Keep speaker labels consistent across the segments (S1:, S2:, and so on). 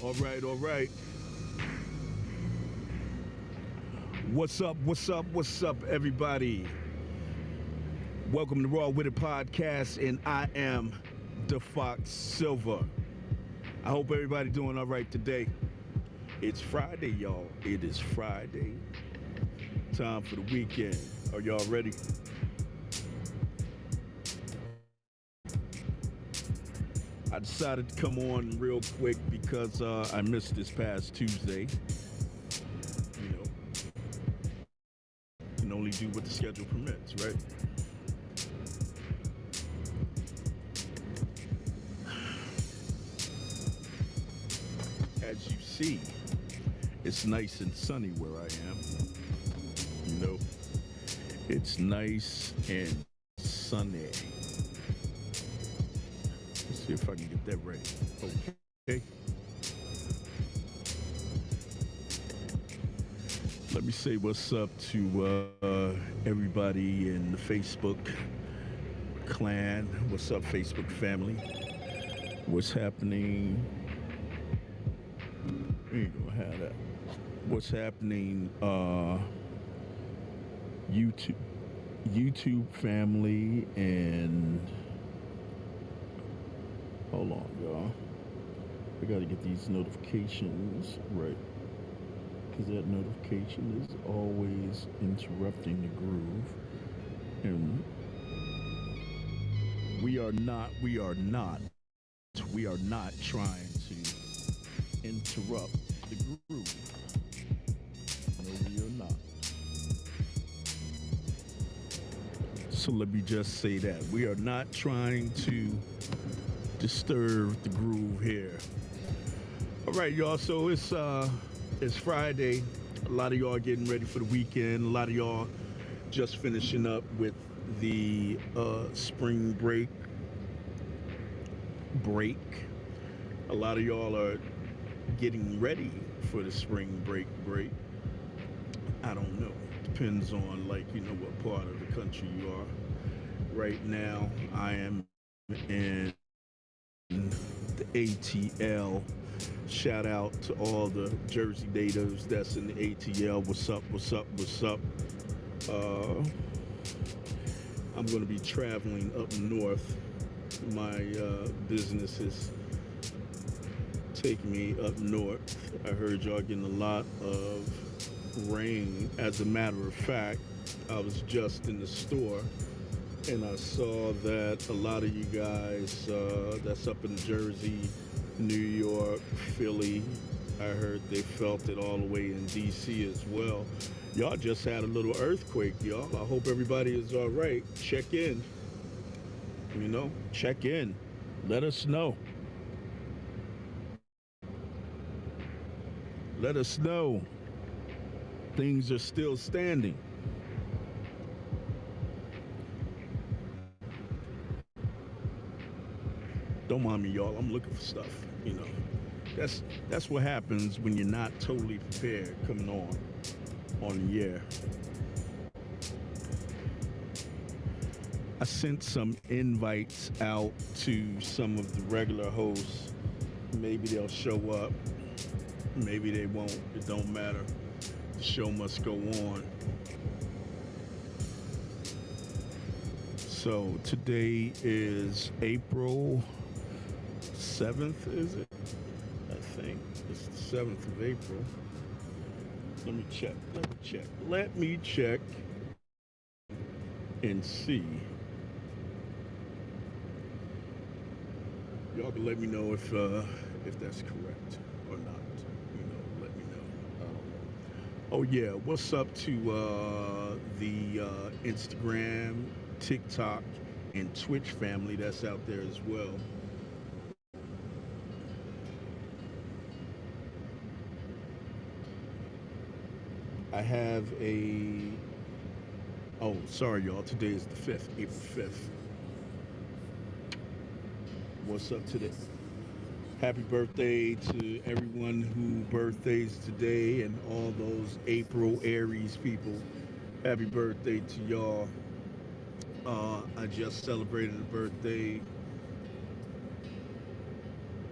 S1: All right, all right. What's up, what's up, what's up, everybody? Welcome to Raw With It Podcast, and I am the Fox Silver. I hope everybody doing all right today. It's Friday, y'all. It is Friday. Time for the weekend. Are y'all ready? I decided to come on real quick because I missed this past Tuesday. You know, can only do what the schedule permits, right? As you see, it's nice and sunny where I am. You know, it's nice and sunny. Let's see if I can get that right. Okay. Let me say what's up to everybody in the Facebook clan. What's up, Facebook family? What's happening? We ain't gonna have that. What's happening? YouTube family, and hold on, y'all. I gotta get these notifications right, because that notification is always interrupting the groove. And we are not trying to interrupt the groove. No, we are not. So let me just say that we are not trying to disturb the groove here. All right, y'all. So it's Friday. A lot of y'all getting ready for the weekend. A lot of y'all just finishing up with the spring break. A lot of y'all are getting ready for the spring break. I don't know. Depends on, like, what part of the country you are. Right now, I am in the ATL. Shout out to all the Jersey natives that's in the ATL. What's up? What's up? What's up? I'm going to be traveling up north. My business is taking me up north. I heard y'all getting a lot of rain. As a matter of fact, I was just in the store and I saw that a lot of you guys that's up in Jersey, New York, Philly, I heard they felt it all the way in DC as well. Y'all just had a little earthquake, y'all. I hope everybody is all right. Check in. Check in. Let us know. Let us know things are still standing. Don't mind me, y'all. I'm looking for stuff. That's what happens when you're not totally prepared coming on the air. I sent some invites out to some of the regular hosts. Maybe they'll show up. Maybe they won't. It don't matter. The show must go on. So today is April 7th, is it? I think it's the 7th of April. Let me check and see. Y'all can let me know if that's correct or not. Let me know. I don't know. Oh yeah, what's up to the Instagram, TikTok, and Twitch family that's out there as well. I have oh, sorry y'all, today is the 5th, April 5th. What's up today? Happy birthday to everyone who birthdays today and all those April Aries people. Happy birthday to y'all. I just celebrated a birthday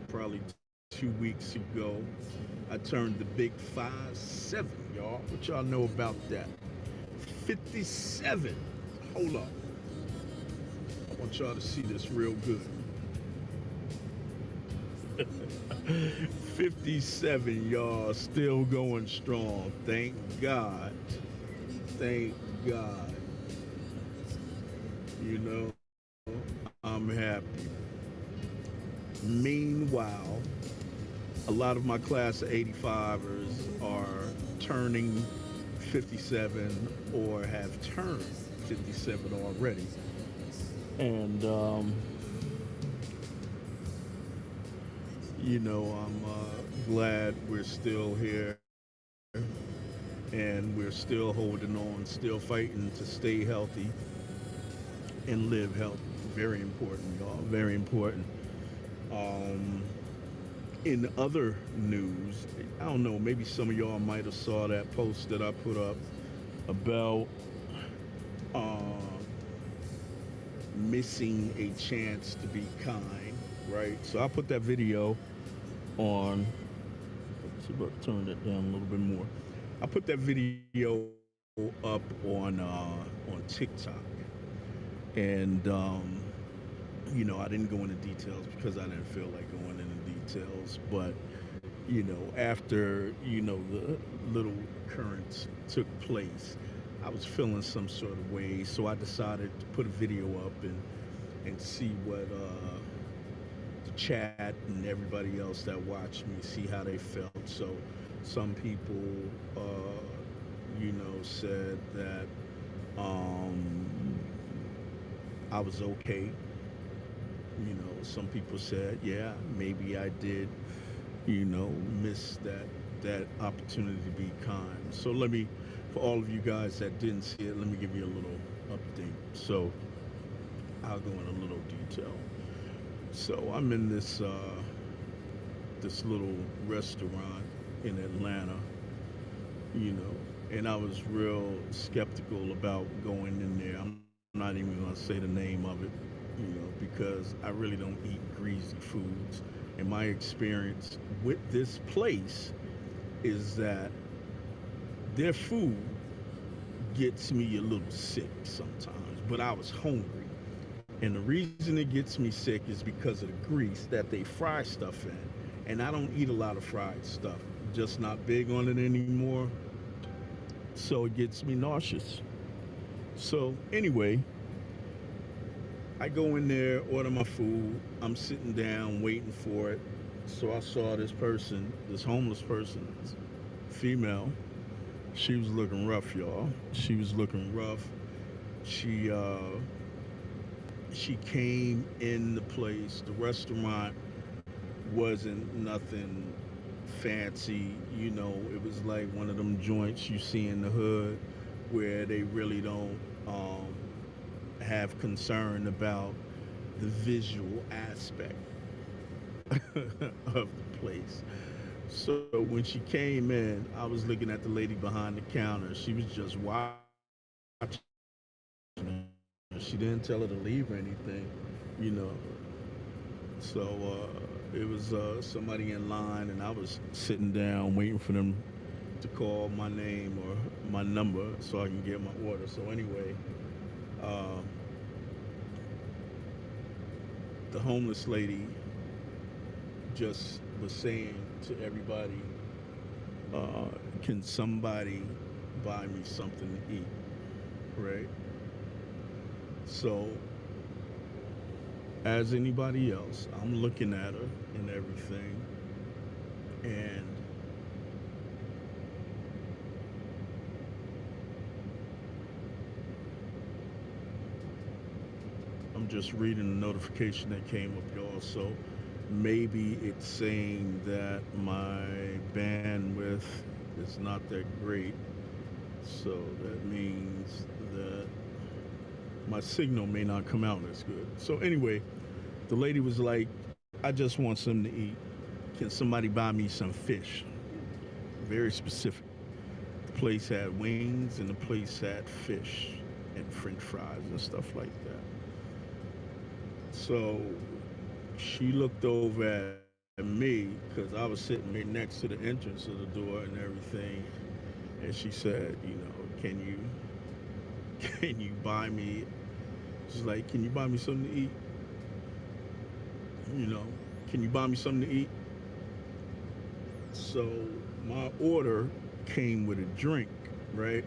S1: probably 2 weeks ago. I turned the big 5-7, y'all. What y'all know about that? 57. Hold up. I want y'all to see this real good. 57, y'all. Still going strong. Thank God. Thank God. You know, I'm happy. Meanwhile, a lot of my class of 85ers are turning 57 or have turned 57 already. And, I'm glad we're still here and we're still holding on, still fighting to stay healthy and live healthy. Very important, y'all. Very important. Um, in other news, I don't know, maybe some of y'all might have saw that post that I put up about uh, missing a chance to be kind, right? So I put that video on. Let's see if I can turn that down a little bit more. I put that video up on TikTok, and I didn't go into details because I didn't feel like going into details. But after the little occurrence took place, I was feeling some sort of way, so I decided to put a video up and see what the chat and everybody else that watched me see how they felt. So some people, said that I was okay. Some people said, yeah, maybe I did, miss that opportunity to be kind. So let me, for all of you guys that didn't see it, let me give you a little update. So I'll go in a little detail. So I'm in this little restaurant in Atlanta, you know, and I was real skeptical about going in there. I'm not even gonna say the name of it, because I really don't eat greasy foods. And my experience with this place is that their food gets me a little sick sometimes, but I was hungry. And the reason it gets me sick is because of the grease that they fry stuff in. And I don't eat a lot of fried stuff. Just not big on it anymore. So it gets me nauseous. So anyway, I go in there, order my food. I'm sitting down waiting for it. So I saw this person, this homeless person, female. She was looking rough, y'all. She was looking rough. She she came in the place. The restaurant wasn't nothing fancy. It was like one of them joints you see in the hood where they really don't have concern about the visual aspect of the place. So when she came in, I was looking at the lady behind the counter. She was just watching her. She didn't tell her to leave or anything, you know. So it was somebody in line, and I was sitting down waiting for them to call my name or my number so I can get my order. So anyway, uh, the homeless lady just was saying to everybody, "Can somebody buy me something to eat?" Right? So as anybody else, I'm looking at her and everything, and I'm just reading the notification that came up, y'all. So maybe it's saying that my bandwidth is not that great. So that means that my signal may not come out as good. So anyway, the lady was like, I just want something to eat. Can somebody buy me some fish? Very specific. The place had wings and the place had fish and french fries and stuff like that. So she looked over at me me because I was sitting right next to the entrance of the door and everything. And she said, you know, can you buy me? She's like, can you buy me something to eat? You know, can you buy me something to eat? So my order came with a drink, right?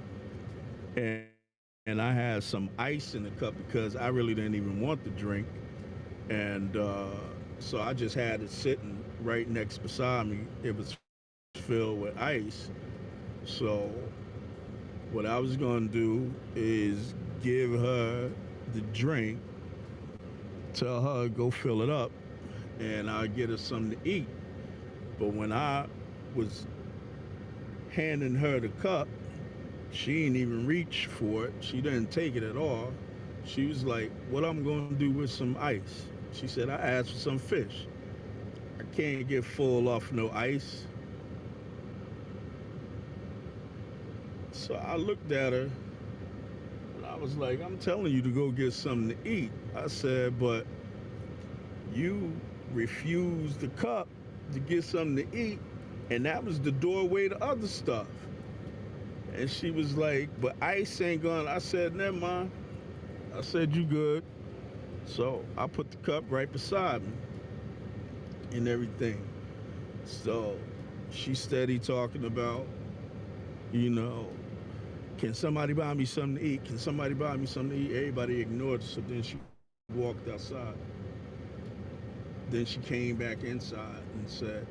S1: And I had some ice in the cup because I really didn't even want the drink. And so I just had it sitting right next beside me. It was filled with ice. So what I was going to do is give her the drink, tell her go fill it up, and I'll get her something to eat. But when I was handing her the cup, she didn't even reach for it. She didn't take it at all. She was like, what I'm going to do with some ice? She said, I asked for some fish. I can't get full off no ice. So I looked at her and I was like, I'm telling you to go get something to eat. I said, but you refused the cup to get something to eat, and that was the doorway to other stuff. And she was like, but ice ain't gonna. I said, never mind. I said, you good. So I put the cup right beside me and everything. So she steady talking about, you know, can somebody buy me something to eat? Can somebody buy me something to eat? Everybody ignored her. So then she walked outside. Then she came back inside and said,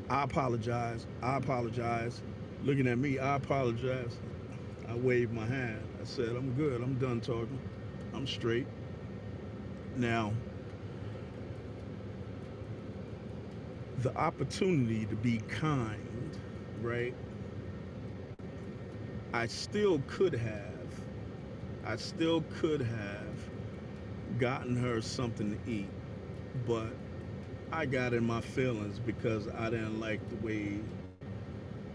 S1: I apologize. I apologize. Looking at me, I apologize. I waved my hand. I said, I'm good. I'm done talking. I'm straight. Now, the opportunity to be kind, right? I still could have, I still could have gotten her something to eat, but I got in my feelings because I didn't like the way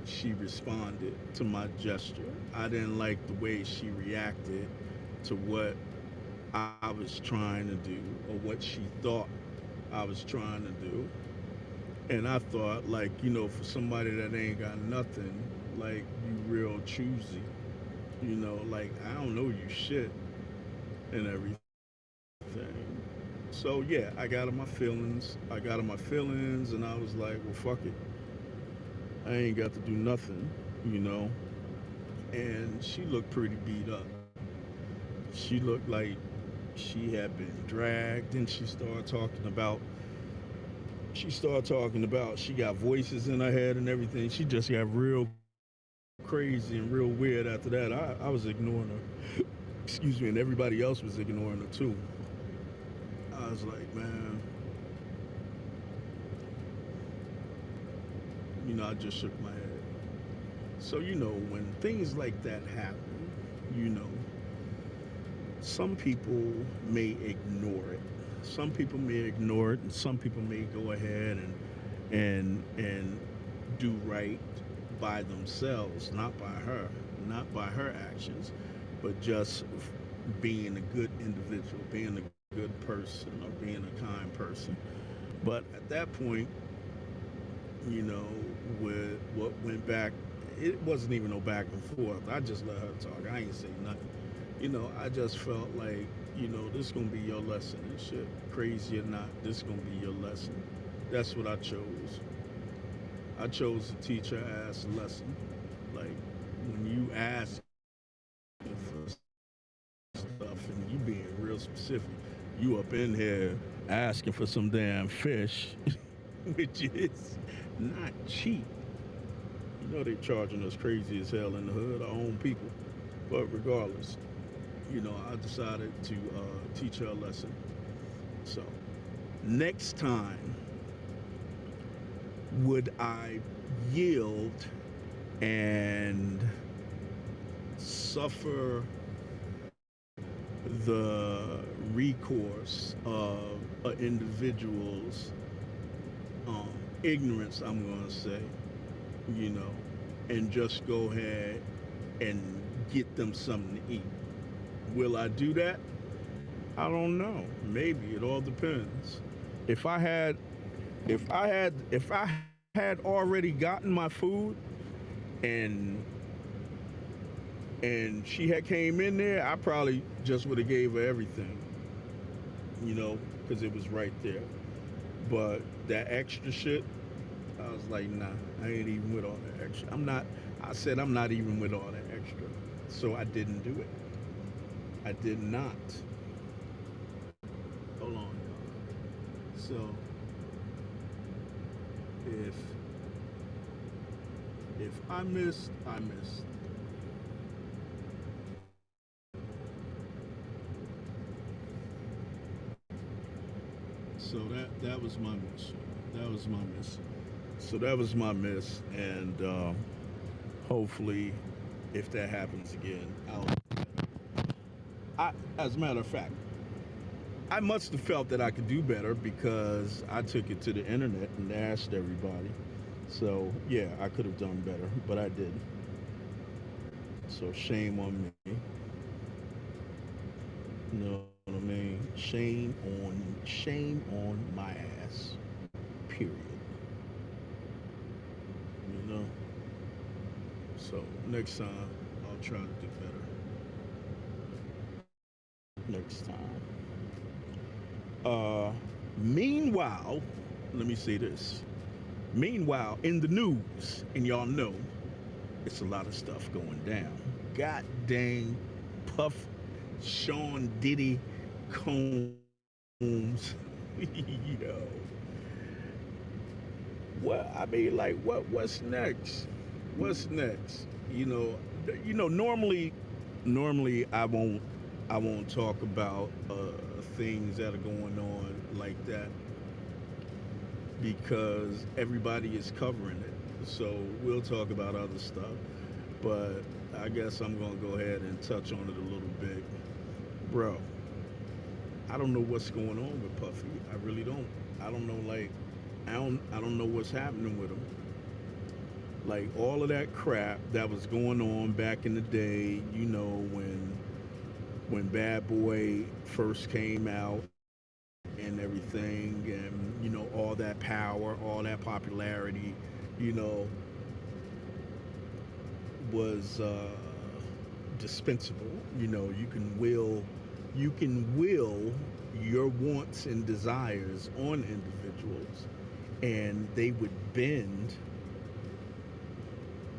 S1: she responded to my gesture. I didn't like the way she reacted to what I was trying to do or what she thought I was trying to do. And I thought, like, you know, for somebody that ain't got nothing, like, you real choosy. You know, like, I don't know you shit and everything. So, yeah, I got in my feelings. I got in my feelings, and I was like, well, fuck it. I ain't got to do nothing, you know. And she looked pretty beat up. She looked like she had been dragged. Then she started talking about she got voices in her head and everything. She just got real crazy and real weird after that. I was ignoring her. Excuse me, and everybody else was ignoring her too. I was like, man, I just shook my head. So, when things like that happen, you know, some people may ignore it. Some people may ignore it, and some people may go ahead and do right by themselves, not by her, not by her actions, but just being a good individual, being a good person, or being a kind person. But at that point, with what went back, it wasn't even no back and forth. I just let her talk. I ain't say nothing. I just felt like, this gonna be your lesson and shit. Crazy or not, this gonna be your lesson. That's what I chose. I chose to teach her ass a lesson. Like, when you asking for stuff and you being real specific, you up in here asking for some damn fish, which is not cheap. They charging us crazy as hell in the hood, our own people. But regardless, I decided to teach her a lesson. So next time, would I yield and suffer the recourse of an individual's ignorance, I'm going to say, you know, and just go ahead and get them something to eat? Will I do that? I don't know. Maybe. It all depends. If I had If I had already gotten my food and she had came in there, I probably just would have gave her everything, you know, because it was right there. But that extra shit, I was like, nah, I ain't even with all that extra. I'm not. I said I'm not even with all that extra, so I didn't do it. I did not. Hold on, y'all. So if I missed, I missed. So that was my miss. That was my miss. So that was my miss, and hopefully, if that happens again, as a matter of fact, I must have felt that I could do better because I took it to the internet and asked everybody. So yeah, I could have done better, but I didn't. So shame on me. You know what I mean? Shame on my ass. Period. You know. So next time I'll try to do better. Next time. Uh, meanwhile, let me say this. Meanwhile, in the news, and y'all know it's a lot of stuff going down. God dang, Puff, Sean Diddy, Combs, yo. What I mean, like, what's next? What's next? You know, normally I won't talk about things that are going on like that because everybody is covering it. So we'll talk about other stuff. But I guess I'm gonna go ahead and touch on it a little bit, bro. I don't know what's going on with Puffy. I really don't. I don't know. Like, I don't know what's happening with him. Like all of that crap that was going on back in the day. You know when Bad Boy first came out and everything, and all that power, all that popularity, you know, was dispensable. You can will your wants and desires on individuals, and they would bend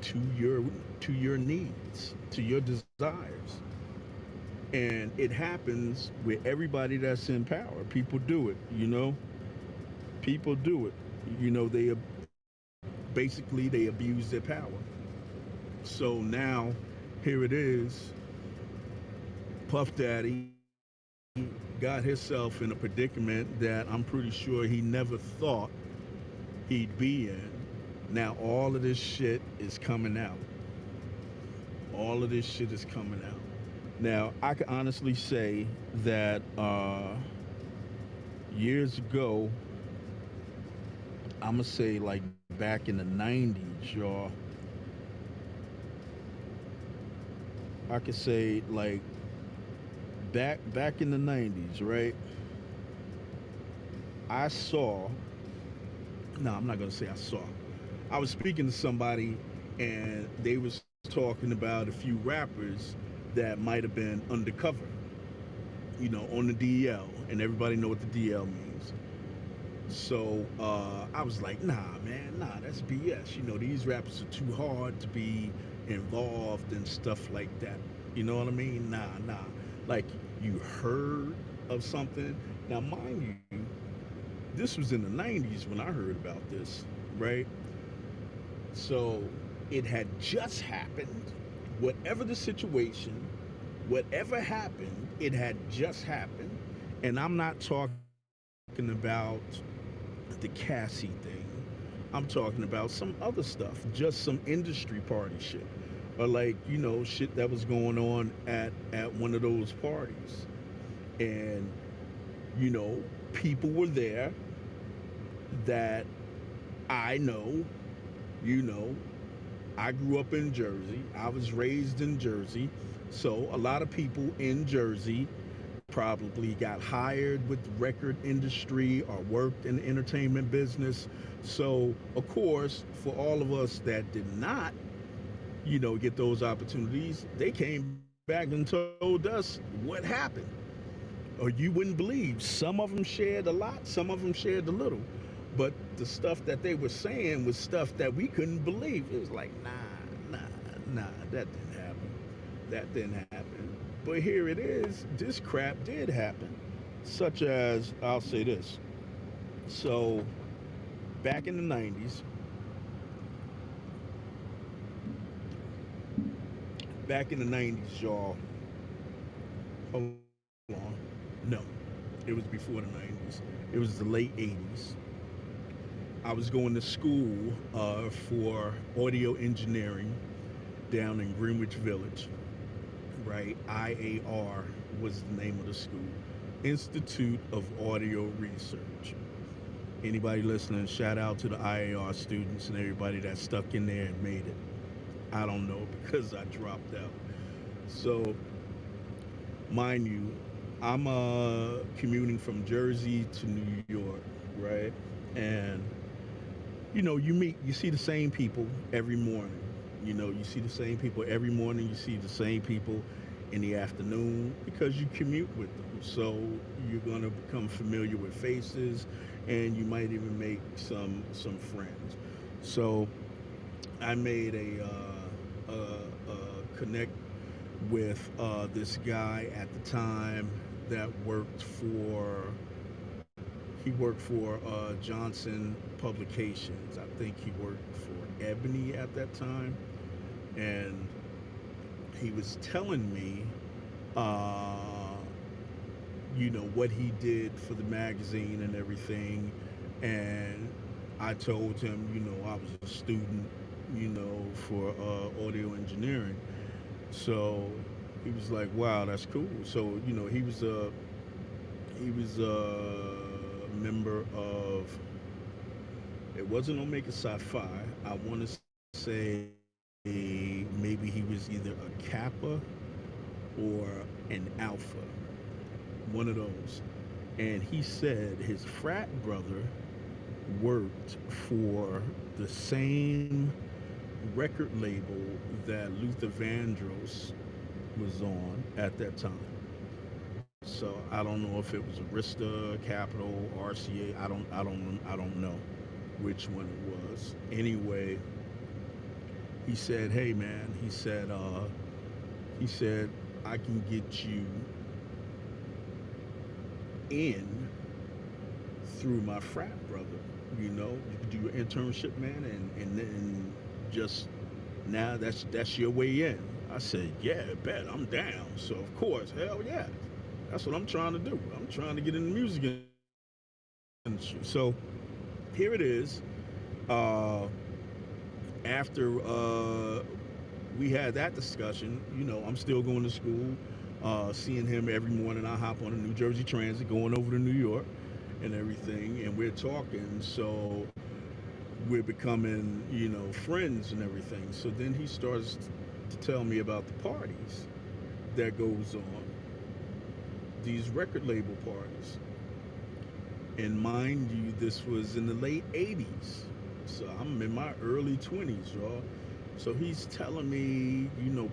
S1: to your needs, to your desires. And it happens with everybody that's in power. People do it, People do it. They basically they abuse their power. So now, here it is. Puff Daddy got himself in a predicament that I'm pretty sure he never thought he'd be in. Now all of this shit is coming out. All of this shit is coming out. Now I can honestly say that years ago, I'm gonna say like back in the '90s, y'all. I could say like back in the '90s, right? I saw. No, I'm not gonna say I saw. I was speaking to somebody, and they was talking about a few rappers that might have been undercover, on the DL, and everybody know what the DL means. So I was like, nah, man, nah, that's BS. These rappers are too hard to be involved and stuff like that. You know what I mean? Nah, nah. Like, you heard of something. Now, mind you, this was in the '90s when I heard about this, right? So it had just happened. Whatever the situation, whatever happened, it had just happened. And I'm not talking about the Cassie thing. I'm talking about some other stuff, just some industry party shit. Or like, shit that was going on at one of those parties. And, you know, people were there that I know, you know, I grew up in Jersey. I was raised in Jersey. So a lot of people in Jersey probably got hired with the record industry or worked in the entertainment business. So, of course, for all of us that did not, get those opportunities, they came back and told us what happened. Or you wouldn't believe. Some of them shared a lot, some of them shared a little. But the stuff that they were saying was stuff that we couldn't believe. It was like, nah, that didn't happen. That didn't happen. But here it is. This crap did happen. Such as, I'll say this. So, back in the 90s, y'all, hold on. No, it was before the 90s. It was the late 80s. I was going to school for audio engineering down in Greenwich Village, right? IAR was the name of the school, Institute of Audio Research. Anybody listening, shout out to the IAR students and everybody that stuck in there and made it. I don't know because I dropped out. So, mind you, I'm commuting from Jersey to New York, right? And you see the same people every morning. You see the same people every morning. You see the same people in the afternoon because you commute with them. So you're gonna become familiar with faces, and you might even make some friends. So I made a connect with this guy at the time that worked for Johnson Publications. I think he worked for Ebony at that time, and he was telling me, uh, what he did for the magazine and everything. And I told him, I was a student, for audio engineering. So he was like, "Wow, that's cool." So he was a member of. It wasn't Omega Psi Phi. I want to say maybe he was either a Kappa or an Alpha, one of those. And he said his frat brother worked for the same record label that Luther Vandross was on at that time. So I don't know if it was Arista, Capital, RCA. I don't know which one it was. Anyway, he said, "Hey man," he said, "I can get you in through my frat brother. You can do your internship, man, and then just now that's your way in." I said, "Yeah, bet I'm down." So of course, hell yeah, that's what I'm trying to do. I'm trying to get in the music industry. So here it is. Uh, after we had that discussion, I'm still going to school, seeing him every morning. I hop on a New Jersey Transit going over to New York and everything, and we're talking. So we're becoming, friends and everything. So then he starts to tell me about the parties that goes on, these record label parties. And mind you, this was in the late 80s. So I'm in my early 20s, y'all. So he's telling me,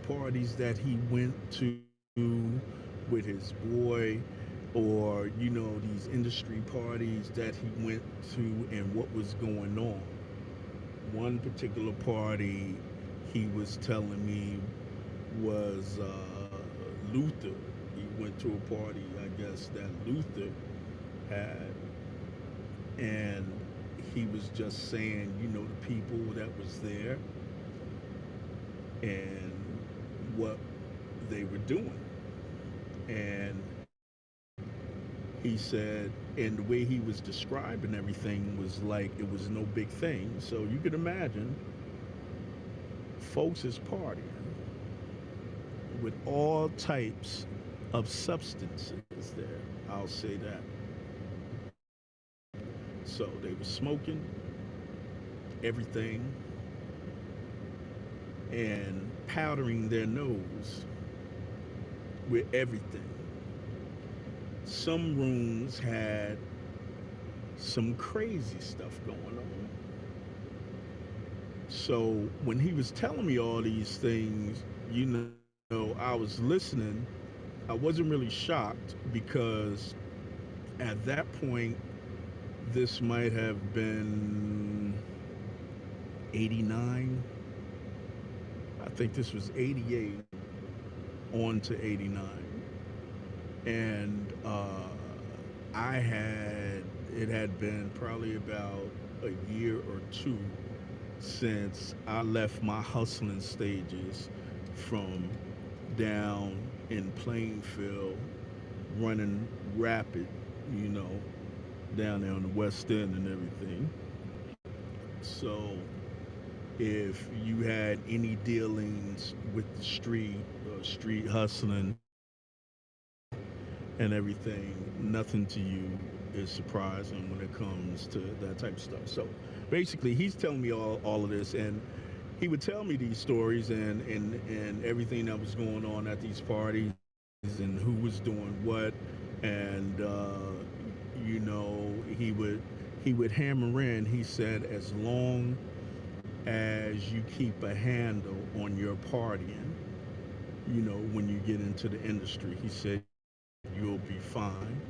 S1: parties that he went to with his boy, or, these industry parties that he went to and what was going on. One particular party he was telling me was Luther. He went to a party, I guess, that Luther had, and he was just saying, the people that was there and what they were doing. And he said, and the way he was describing everything was like it was no big thing. So you could imagine folks is partying with all types of substances there. I'll say that. So they were smoking everything and powdering their nose with everything. some rooms had some crazy stuff going on. So when he was telling me all these things, I was listening. I wasn't really shocked because at that point, this might have been 89. I think this was 88 on to 89. And it had been probably about a year or two since I left my hustling stages from down in Plainfield, running rapid, you know, down there on the West End and everything. So if you had any dealings with the street or street hustling and everything, nothing to you is surprising when it comes to that type of stuff. So basically, he's telling me all of this, and he would tell me these stories and everything that was going on at these parties and who was doing what, and he would hammer in. He said, as long as you keep a handle on your partying, when you get into the industry, he said you'll be fine.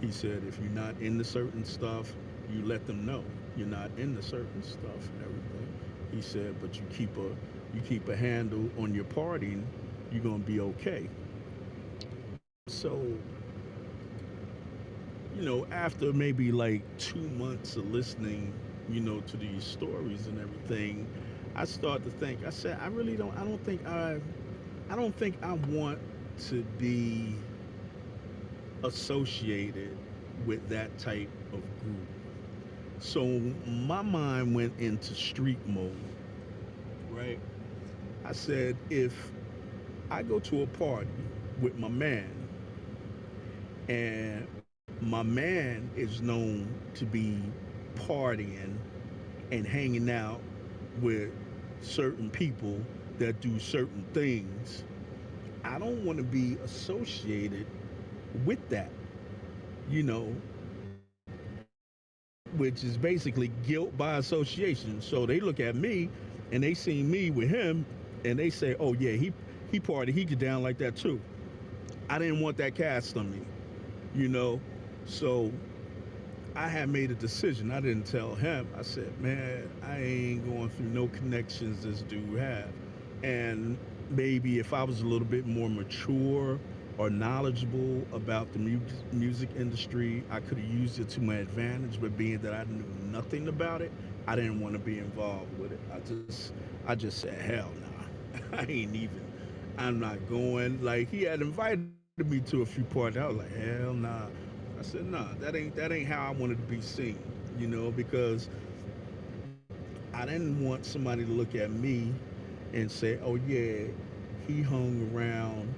S1: He said if you're not into certain stuff, you let them know you're not into certain stuff and everything. He said, but you keep a handle on your partying, you're gonna be okay. So, after maybe like 2 months of listening, to these stories and everything, I started to think. I said, I don't think I want to be associated with that type of group. So my mind went into street mode, right? I said, if I go to a party with my man, and my man is known to be partying and hanging out with certain people that do certain things, I don't want to be associated with that, you know, which is basically guilt by association. So they look at me and they see me with him and they say, oh yeah, he party, he get down like that too. I didn't want that cast on me, you know. So I had made a decision. I didn't tell him. I said, man, I ain't going through no connections this dude have. And maybe if I was a little bit more mature or knowledgeable about the music industry, I could have used it to my advantage. But being that I knew nothing about it, I didn't want to be involved with it. I just said, hell nah. I ain't even. I'm not going. Like he had invited me to a few parties. I was like, hell nah. I said, nah, that ain't how I wanted to be seen, because I didn't want somebody to look at me and say, oh yeah, he hung around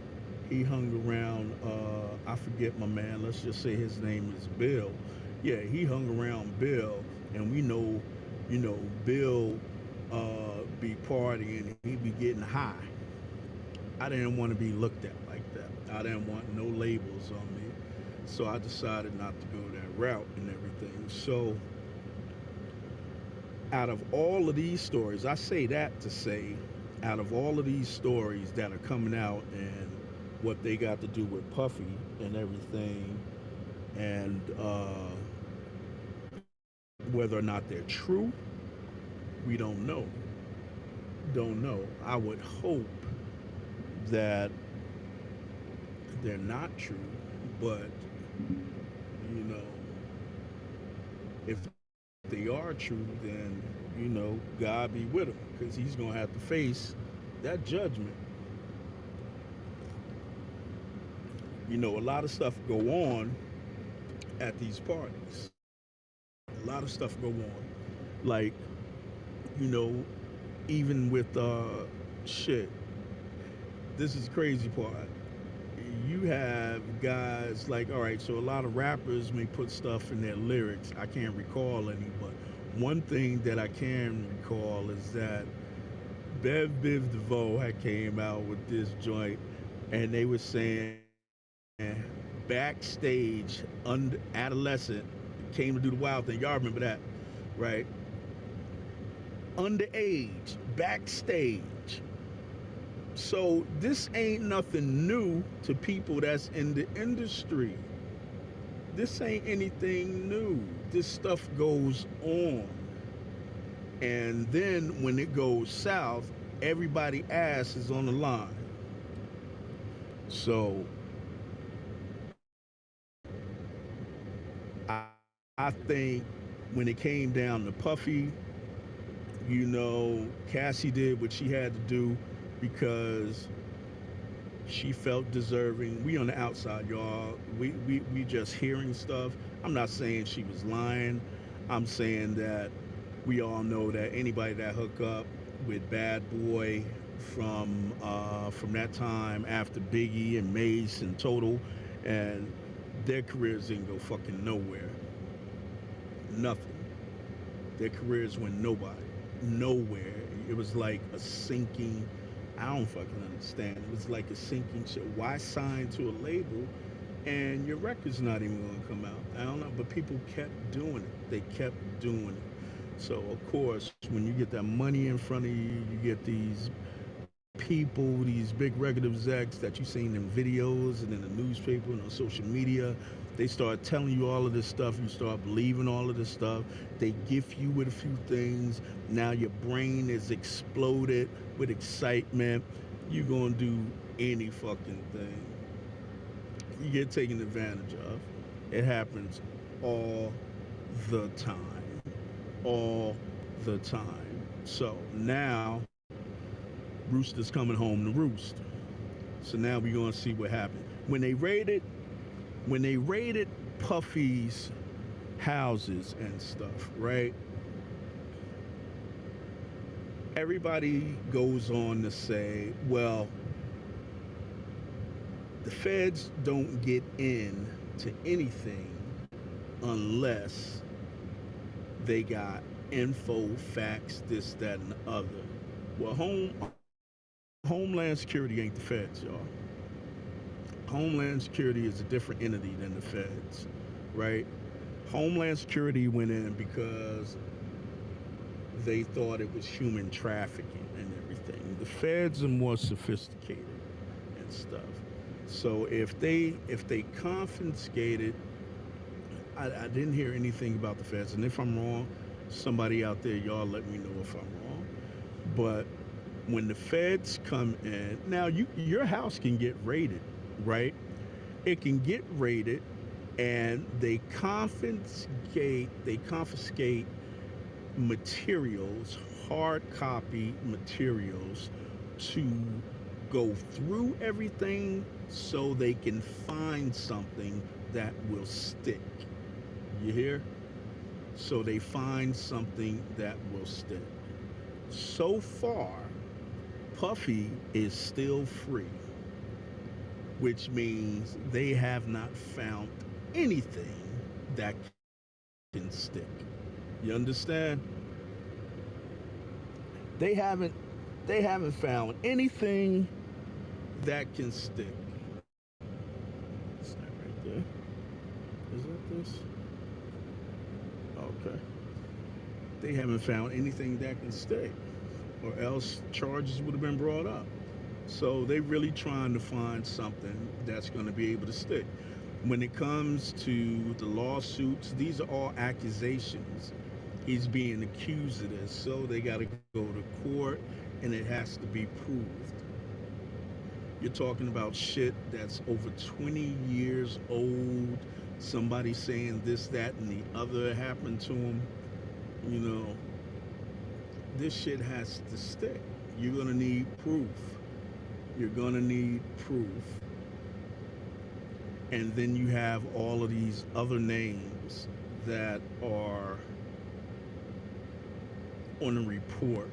S1: I forget my man, let's just say his name is Bill. Yeah, he hung around Bill, and we know, Bill be partying and he be getting high. I didn't want to be looked at like that. I didn't want no labels on me. So I decided not to go that route and everything. So out of all of these stories, I say that to say, out of all of these stories that are coming out and what they got to do with Puffy and everything, and whether or not they're true, we don't know. Don't know. I would hope that they're not true, but you know, if they are true, then God be with him because he's gonna have to face that judgment. A lot of stuff go on at these parties. A lot of stuff go on, like you know, even with shit. This is the crazy part. You have guys like, all right, so a lot of rappers may put stuff in their lyrics. I can't recall any, but one thing that I can recall is that Bev Biv DeVoe had came out with this joint, and they were saying backstage, adolescent, came to do the wild thing. Y'all remember that, right? Underage, backstage. So this ain't nothing new to people that's in the industry. This ain't anything new. This stuff goes on. And then when it goes south, everybody ass is on the line. So I think when it came down to Puffy, Cassie did what she had to do because she felt deserving. We on the outside, y'all. We just hearing stuff. I'm not saying she was lying. I'm saying that we all know that anybody that hook up with Bad Boy from that time after Biggie and Mace and Total, and their careers didn't go fucking nowhere. Nothing. Their careers went nowhere. It was like a sinking. I don't fucking understand. It was like a sinking ship. Why sign to a label and your record's not even gonna come out? I don't know, but people kept doing it. They kept doing it. So of course, when you get that money in front of you, you get these people, these big record execs that you seen in videos and in the newspaper and on social media. They start telling you all of this stuff. You start believing all of this stuff. They gift you with a few things. Now your brain is exploded with excitement. You're gonna do any fucking thing. You get taken advantage of. It happens all the time. All the time. So now Rooster's coming home to roost. So now we're gonna see what happened. When they raided Puffy's houses and stuff, right? Everybody goes on to say, well, the feds don't get in to anything unless they got info, facts, this, that, and the other. Well, Homeland Security ain't the feds, y'all. Homeland Security is a different entity than the feds, right? Homeland Security went in because they thought it was human trafficking and everything. The feds are more sophisticated and stuff. So if they confiscated, I didn't hear anything about the feds, and if I'm wrong, somebody out there, y'all let me know if I'm wrong. But when the feds come in, now your house can get raided, right? It can get raided, and they confiscate materials, hard copy materials, to go through everything so they can find something that will stick. You hear? So they find something that will stick. So far, Puffy is still free, which means they have not found anything that can stick. You understand? They haven't they haven't found anything that can stick. Is that right there? Is that this? Okay. They haven't found anything that can stick, or else charges would have been brought up. So they really trying to find something that's going to be able to stick. When it comes to the lawsuits, these are all accusations. He's being accused of this, so they got to go to court, and it has to be proved. You're talking about shit that's over 20 years old. Somebody saying this, that, and the other happened to him. You know, this shit has to stick. You're gonna need proof. You're gonna need proof. And then you have all of these other names that are on the report.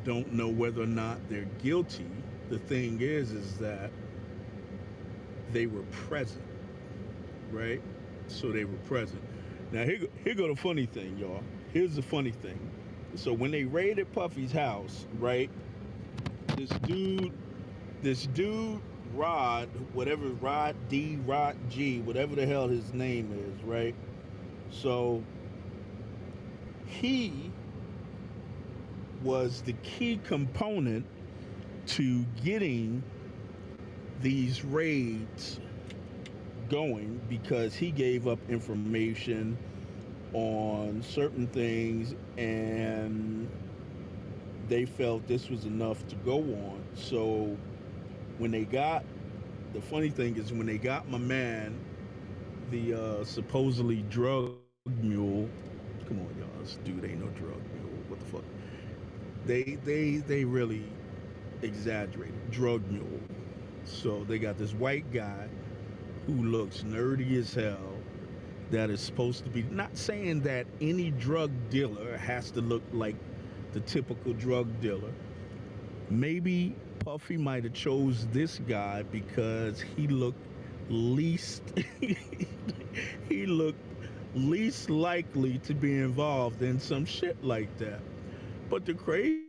S1: Don't know whether or not they're guilty. The thing is that they were present, right? So they were present. Now here go the funny thing, y'all. Here's the funny thing. So when they raided Puffy's house, right? This dude Rod, whatever Rod D, Rod G, whatever the hell his name is, right? So he was the key component to getting these raids going because he gave up information on certain things and they felt this was enough to go on. So when they got, the funny thing is when they got my man, the supposedly drug mule, come on y'all, this dude ain't no drug mule, what the fuck? They really exaggerated, drug mule. So they got this white guy who looks nerdy as hell that is supposed to be, not saying that any drug dealer has to look like the typical drug dealer. Maybe Puffy might have chose this guy because he looked least he looked least likely to be involved in some shit like that. But the crazy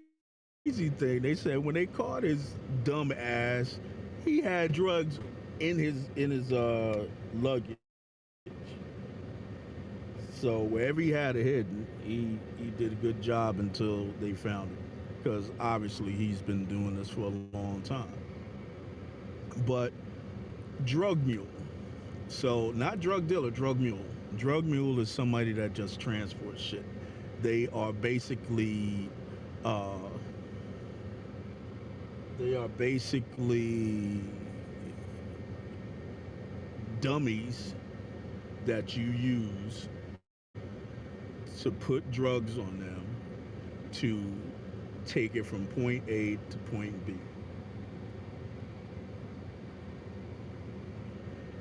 S1: thing, they said when they caught his dumb ass, he had drugs in his luggage. So wherever he had it hidden, he did a good job until they found it. Because obviously he's been doing this for a long time. But drug mule. So not drug dealer, drug mule. Drug mule is somebody that just transports shit. They are basically uh, they are basically dummies that you use to put drugs on them to take it from point A to point B.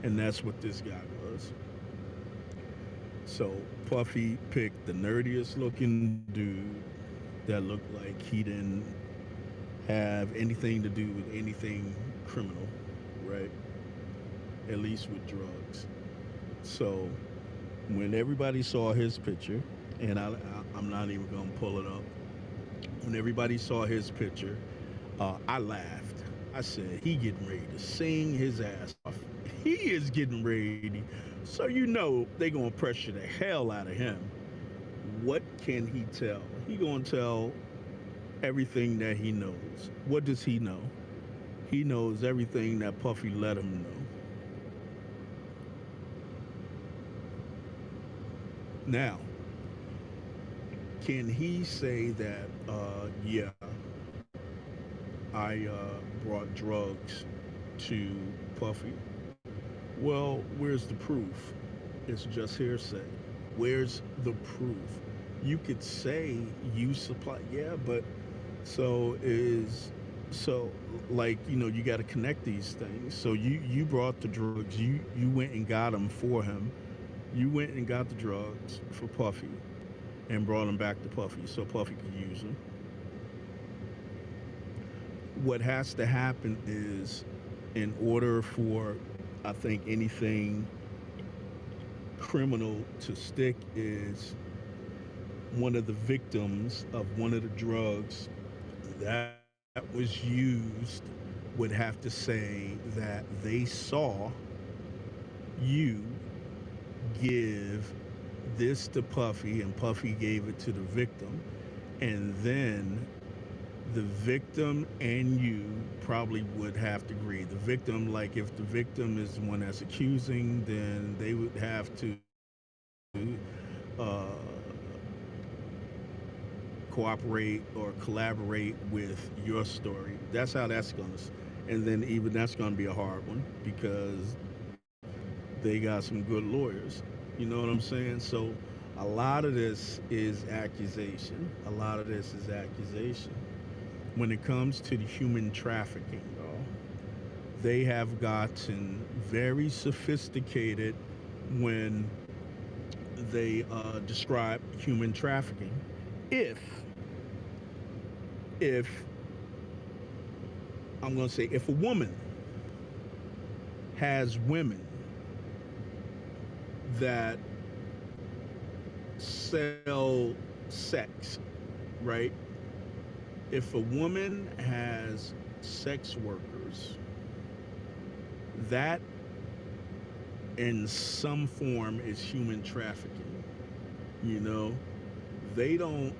S1: And that's what this guy was. So Puffy picked the nerdiest looking dude that looked like he didn't have anything to do with anything criminal, right? At least with drugs. So when everybody saw his picture, and I'm not even gonna pull it up. When everybody saw his picture, I laughed. I said, he getting ready to sing his ass off. He is getting ready. So you know they gonna pressure the hell out of him. What can he tell? He gonna tell everything that he knows. What does he know? He knows everything that Puffy let him know. Now, can he say that, yeah, I brought drugs to Puffy? Well, where's the proof? It's just hearsay. Where's the proof? You could say you supply, yeah, but so is so like you got to connect these things. So you brought the drugs. You went and got them for him. You went and got the drugs for Puffy and brought them back to Puffy so Puffy could use them. What has to happen is, in order for, I think, anything criminal to stick, is one of the victims of one of the drugs that was used would have to say that they saw you give this to Puffy and Puffy gave it to the victim, and then the victim and you probably would have to agree. The victim, like if the victim is the one that's accusing, then they would have to uh, cooperate or collaborate with your story. That's how that's gonna, and then even that's gonna be a hard one because they got some good lawyers. You know what I'm saying? So a lot of this is accusation. A lot of this is accusation. When it comes to the human trafficking, though, they have gotten very sophisticated when they describe human trafficking. If, if I'm going to say, if a woman has women that sell sex, right? If a woman has sex workers That in some form is human trafficking. You know, they don't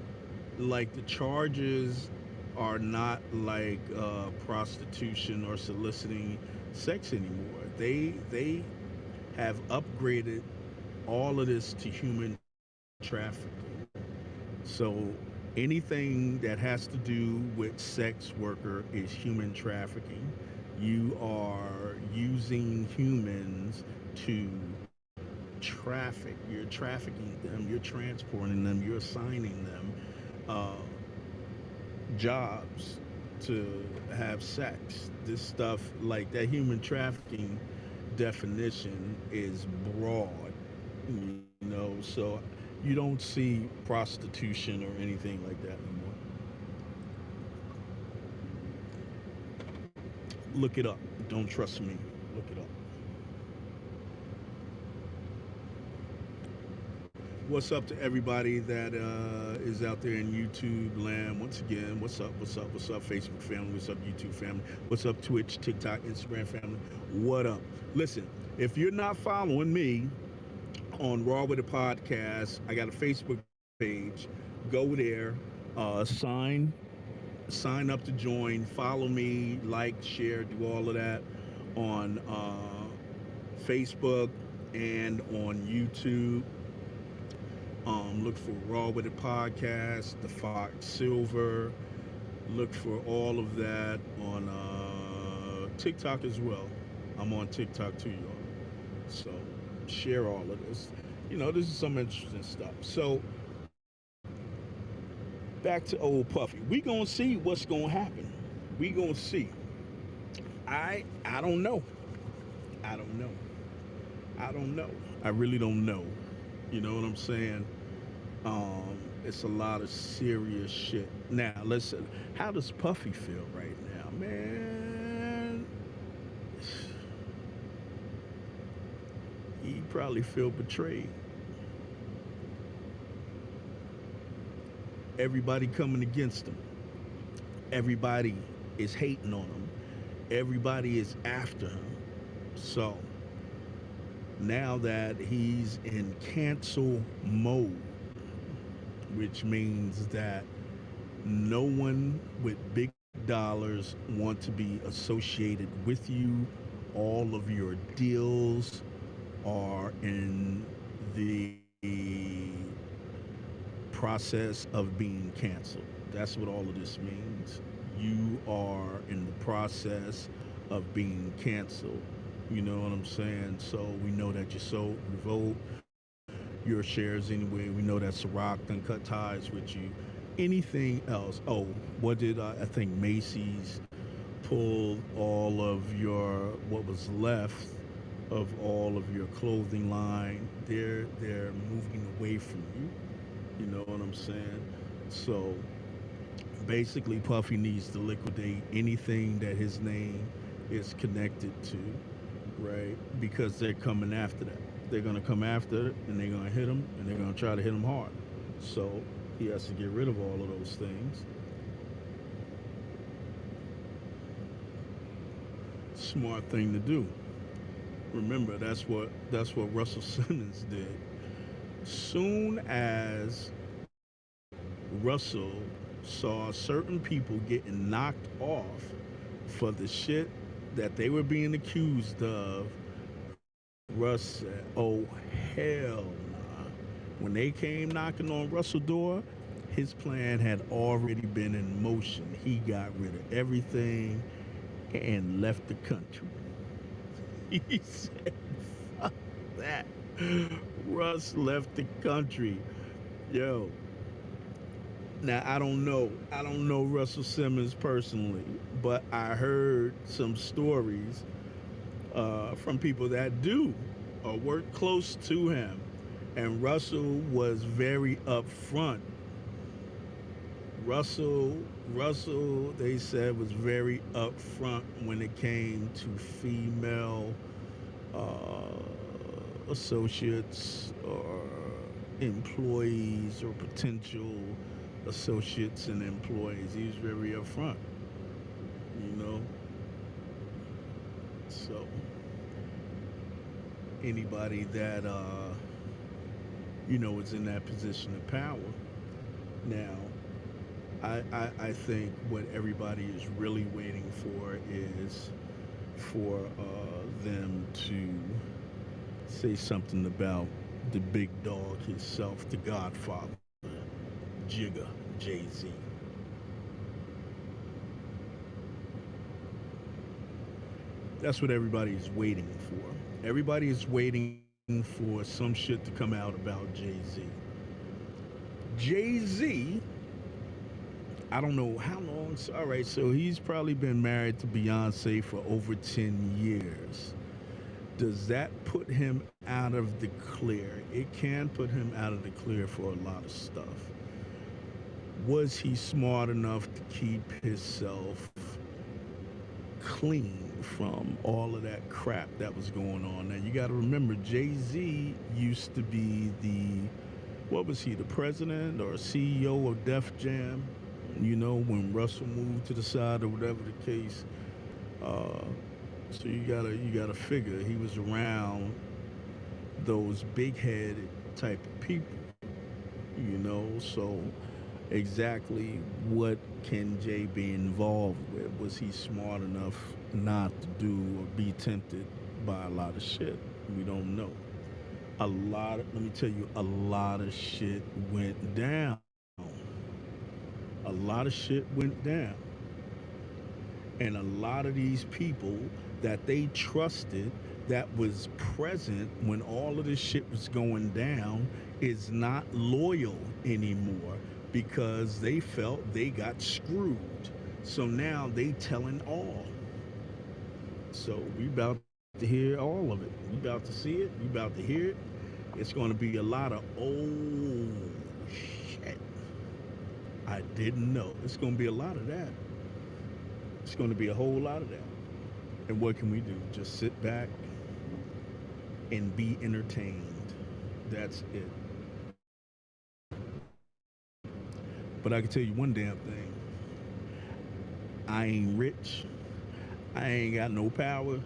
S1: like the charges are not like prostitution or soliciting sex anymore. They have upgraded all of this to human trafficking. So anything that has to do with sex worker is human trafficking. You are using humans to traffic. You're trafficking them. You're transporting them. You're assigning them uh, jobs to have sex. This stuff, like that human trafficking definition, is broad, you know, so you don't see prostitution or anything like that anymore. Look it up. Don't trust me. Look it up. What's up to everybody that is out there in YouTube land? Once again, what's up? What's up? What's up, Facebook family? What's up, YouTube family? What's up, Twitch, TikTok, Instagram family? What up? Listen, if you're not following me on Raw with a Podcast, I got a Facebook page. Go there, sign up to join, follow me, like, share, do all of that on Facebook and on YouTube. Look for Raw with a Podcast, the Fox Silver. Look for all of that on TikTok as well. I'm on TikTok too, y'all. So share all of this. You know, this is some interesting stuff. So back to old Puffy. We gonna see what's gonna happen. We gonna see. I don't know. I don't know. I don't know. I really don't know. You know what I'm saying? It's a lot of serious shit. Now, listen, how does Puffy feel right now, man? He probably feel betrayed. Everybody coming against him. Everybody is hating on him. Everybody is after him. So now that he's in cancel mode, which means that no one with big dollars want to be associated with you. All of your deals are in the process of being canceled. That's what all of this means. You are in the process of being canceled. You know what I'm saying? So we know that you sold, revoked your shares anyway. We know that Ciroc done cut ties with you. Anything else? Oh, what did I think Macy's pulled all of your what was left of all of your clothing line. They're moving away from you. You know what I'm saying? So basically, Puffy needs to liquidate anything that his name is connected to, right? Because they're coming after that. They're gonna come after it, and they're gonna hit him, and they're gonna try to hit him hard. So he has to get rid of all of those things. Smart thing to do. Remember, that's what Russell Simmons did. Soon as Russell saw certain people getting knocked off for the shit that they were being accused of, Russ said, "Oh hell nah." When they came knocking on Russell's door, his plan had already been in motion. He got rid of everything and left the country. He said, "Fuck that." Russ left the country. Yo, now I don't know. I don't know Russell Simmons personally, but I heard some stories from people that do or work close to him, and Russell was very upfront. Russell, they said, was very upfront when it came to female associates or employees or potential associates and employees. He was very upfront, you know. So anybody that is in that position of power. Now, I think what everybody is really waiting for is for them to say something about the big dog himself, the Godfather, Jigga, Jay-Z. That's what everybody is waiting for. Everybody is waiting for some shit to come out about Jay-Z. Jay-Z, I don't know how long. All right, so he's probably been married to Beyonce for over 10 years. Does that put him out of the clear? It can put him out of the clear for a lot of stuff. Was he smart enough to keep himself clean from all of that crap that was going on? Now you got to remember, Jay-Z used to be what was he, the president or CEO of Def Jam? When Russell moved to the side or whatever the case. So you gotta figure he was around those big headed type of people. So exactly what can Jay be involved with? Was he smart enough not to do or be tempted by a lot of shit? We don't know. Let me tell you, a lot of shit went down. A lot of shit went down. And a lot of these people that they trusted that was present when all of this shit was going down is not loyal anymore because they felt they got screwed. So now they telling all. So we about to hear all of it. We about to see it. We about to hear it. It's going to be a lot of shit. I didn't know. It's going to be a lot of that. It's going to be a whole lot of that. And what can we do? Just sit back and be entertained. That's it. But I can tell you one damn thing. I ain't rich. I ain't got no power.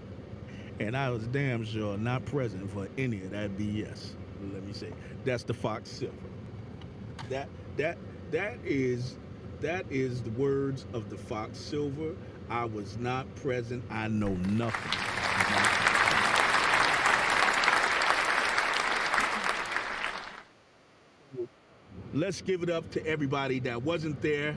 S1: And I was damn sure not present for any of that BS. Let me say. That's the Fox Silver. That is the words of the Fox Silver. I was not present. I know nothing. Let's give it up to everybody that wasn't there.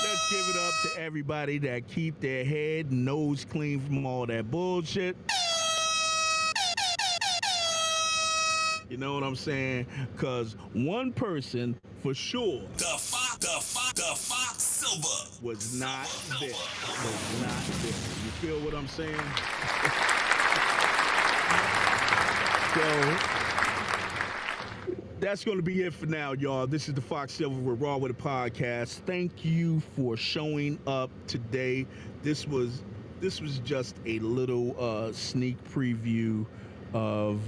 S1: Let's give it up to everybody that keep their head and nose clean from all that bullshit. You know what I'm saying? Because one person for sure the Fox Silver was not there. Was not there. You feel what I'm saying? So that's going to be it for now, y'all. This is the Fox Silver with Raw with a Podcast. Thank you for showing up today. This was just a little sneak preview of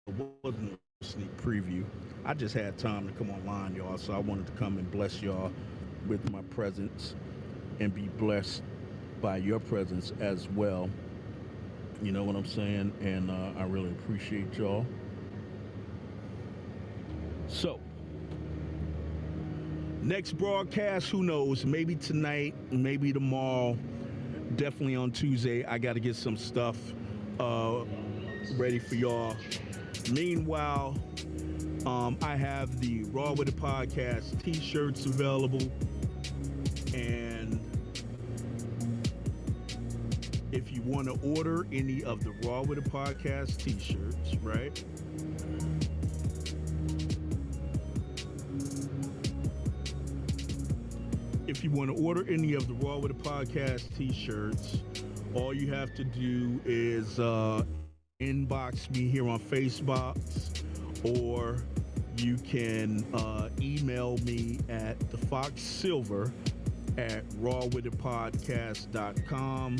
S1: it wasn't a sneak preview. I just had time to come online, y'all, so I wanted to come and bless y'all with my presence and be blessed by your presence as well. You know what I'm saying? And I really appreciate y'all. So, next broadcast, who knows? Maybe tonight, maybe tomorrow, definitely on Tuesday. I got to get some stuff ready for y'all. Meanwhile, I have the Raw with the Podcast t-shirts available. And if you want to order any of the Raw with the Podcast t-shirts, right? If you want to order any of the Raw with the Podcast t-shirts, all you have to do is inbox me here on Facebook, or you can email me at thefoxsilver@rawwiththepodcast.com,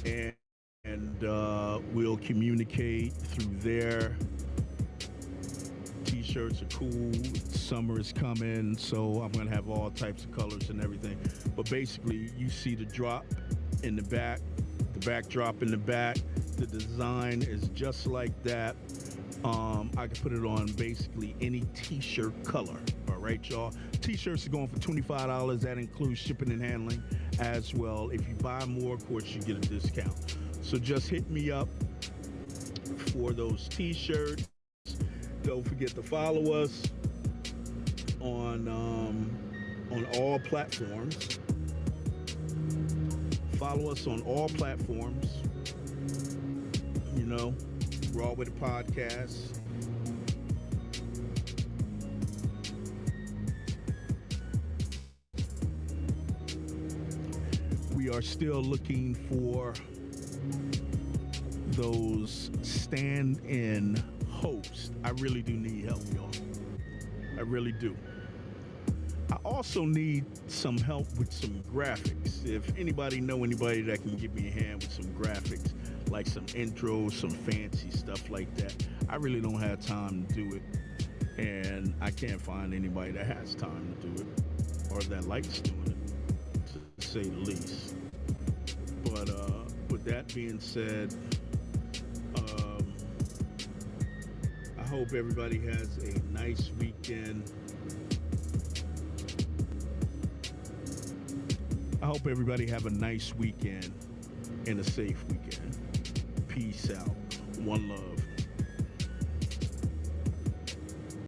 S1: and we'll communicate through there. T-shirts are cool. Summer is coming, so I'm gonna have all types of colors and everything. But basically, you see the drop in the back, the backdrop in the back. The design is just like that. I can put it on basically any t-shirt color. All right, y'all. T-shirts are going for $25. That includes shipping and handling as well. If you buy more, of course, you get a discount. So just hit me up for those t-shirts. Don't forget to follow us on all platforms. Follow us on all platforms. You know, Raw with the podcast. We are still looking for those stand-in hosts. I really do need help, y'all. I really do. I also need some help with some graphics. If anybody know anybody that can give me a hand with some graphics, like some intros, some fancy stuff like that, I really don't have time to do it. And I can't find anybody that has time to do it or that likes doing it, to say the least. But with that being said, I hope everybody has a nice weekend. I hope everybody have a nice weekend and a safe weekend. Peace out. One love.